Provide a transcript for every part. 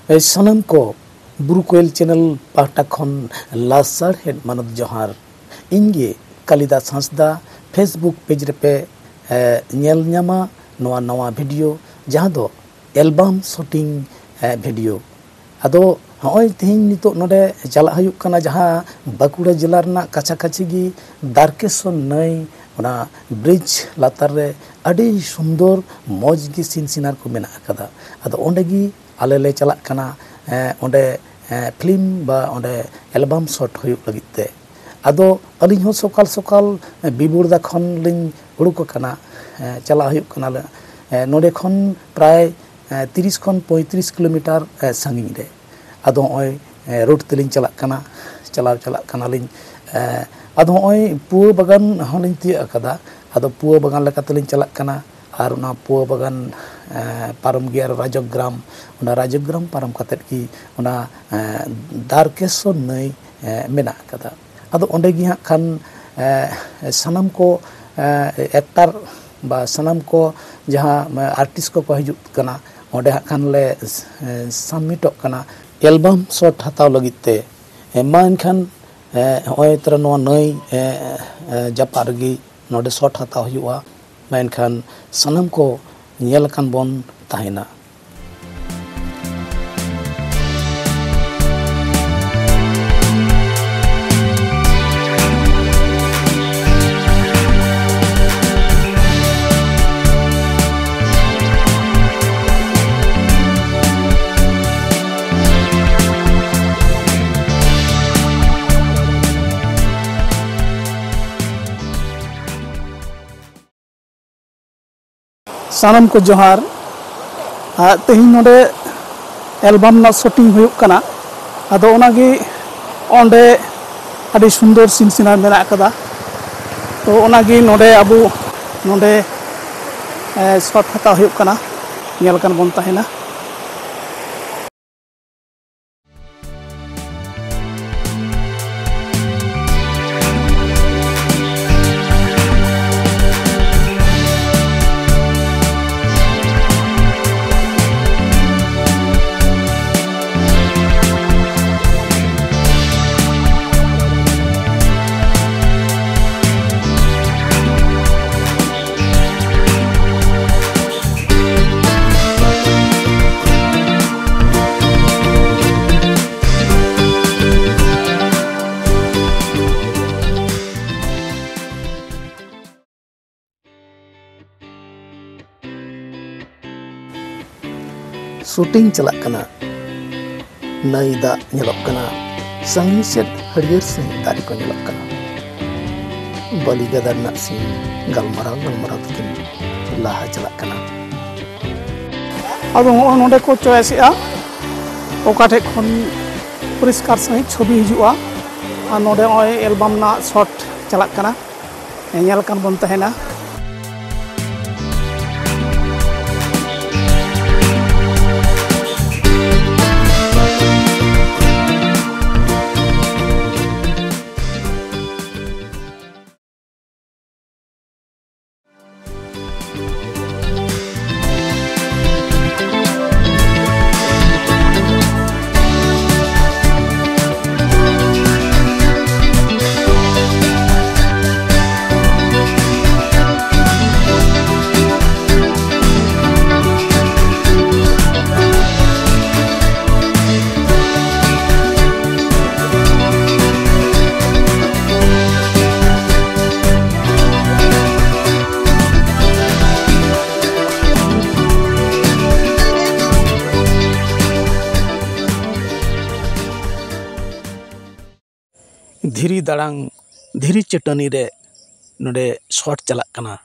सानाम को बुरु कोयल चैनल पाटा खन लासार हेड मानद जोहार इंगे कालिदास हांसदा फेसबुक पेज रे नेल न्यामा नवा नवा वीडियो जहां दो एल्बम शूटिंग वीडियो अदो हॉय तेहिं नितो नोडे चला हुयुक कना जहां बाकुड़ा जिला रना काछा काछी गी दारकेश्वर नई ओना ब्रिज लातार रे अडी सुंदर मौज गी सीन सिनार को मेना कदा अदो ओंडे गी आले ले चला कना ओंडे फिल्म बा ओंडे एल्बम शॉट हुयुक लगिते अदो अलिं हो सकाल सकाल बिबुरदा खन लिं उडुक कना चला हुयुक कना नोडे खन प्राय 30 खन 35 किलोमीटर संगिंग रे अदो ओय रोड तेलिंग चला कना चला कना लिंग अदो ओय पुआ बागान हलिंग तिया कदा अदो पुआ बागान लेका तेलिंग चला कना आर उना पुआ बागान पारम गियार राजग्राम उना राजग्राम पारम कतेट की उना दारकेश्वर नई मेना कदा अदो ओंडे गी हां खान सनम को एक्टर बा सनम को जहां आर्टिस्ट को हिजुक कना ओंडे हां खान ले सबमिटक कना एल्बम शॉट हताव लगिते मा एनखान होय तर नो नई जापारगी नोडे शॉट हताव हुआ मा एनखान सनम को नेल कान बन ताहिना सानम को जोहार तेहिं नोडे एल्बम ना शूटिंग हुयुक कना अदो ओनागी ओंडे अडी सुंदर सीन सिनार मेना कदा तो ओनागी नोडे अबु नोडे शॉट हता हुयुक कना नेल कान बन ताहिना शूटिंग चला कना नई दा नेलक कना संगी सेट हरियर से दारी को नेलक कना बलि गदर ना सीन गलमराव तकिन लाहा चला कना अब नोडे को चॉइस आ ओकाठे खन परिष्कार सही छवि हिजुआ आ नोडे ओय एल्बम ना शॉट चला कना नेल कान बन तहेना धीरी दाड़ांग धीरी चटनी रे नोडे शॉट चला कना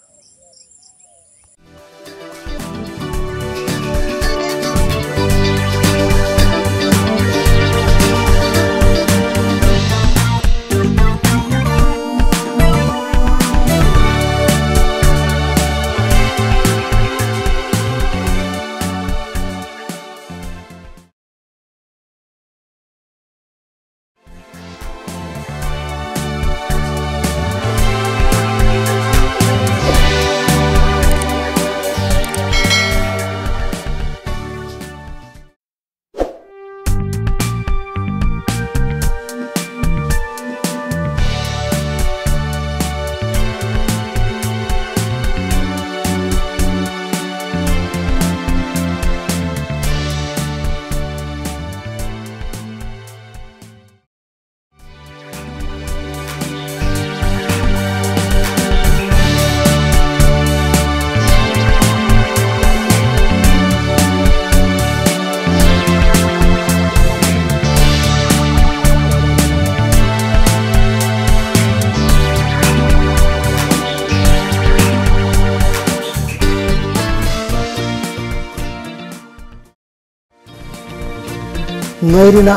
नई रेना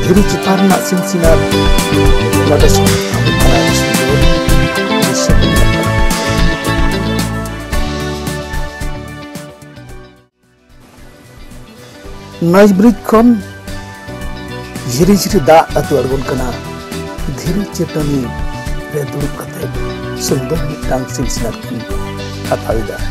धीरी चितार ना सिनसिनार नोडे नई ब्रिज खन झिरी झिरी दा अतु अड़गोन कना धीरी चेटनी रे दुड़ुब कते सुंदर मिटांग सिनसिनार किन हथाविदा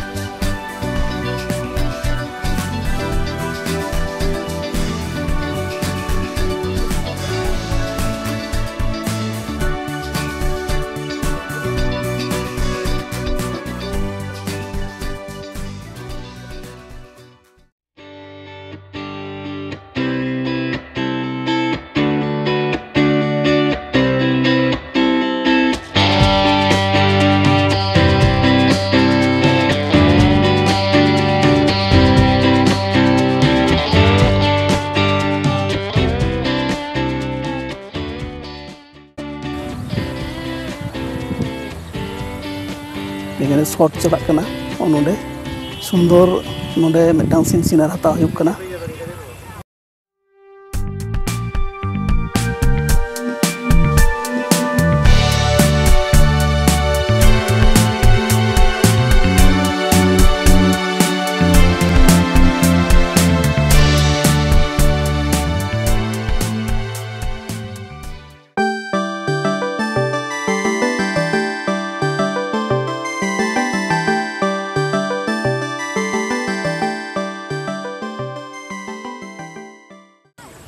एखाने शॉट चला कना नोडे सुंदर नोडे मिटांग सिनसिनार हता हुयुक कना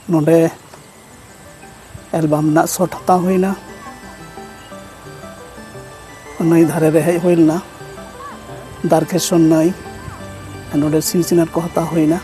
नोडे एल्बम ना शॉट हता हुईना नई धारे रे हेज हुईलना दारकेश्वर नई नोडे सिनसिनार को हता हुईना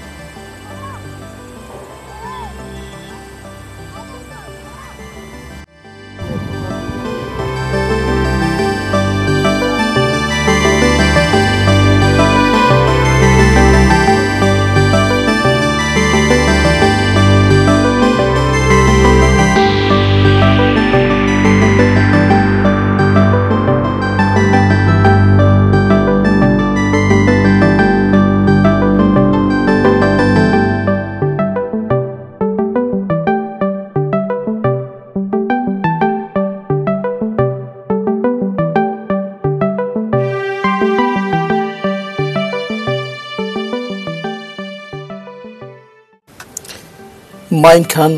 माइन खान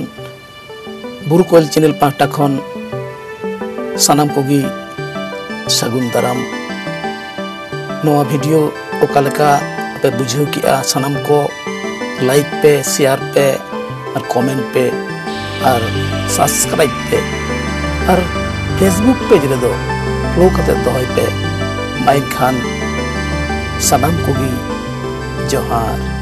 बुरु कोयल चैनल पाटा खन सानाम कोगी सगुन दाराम नोआ वीडियो ओकालेका पे बुझाव किया सानाम को लाइक पे शेयर पे और कमेंट पे और सब्सक्राइब पे और फेसबुक पेज रे दो फॉलो करते दोहय पे माइन खान सानाम कोगी जोहार।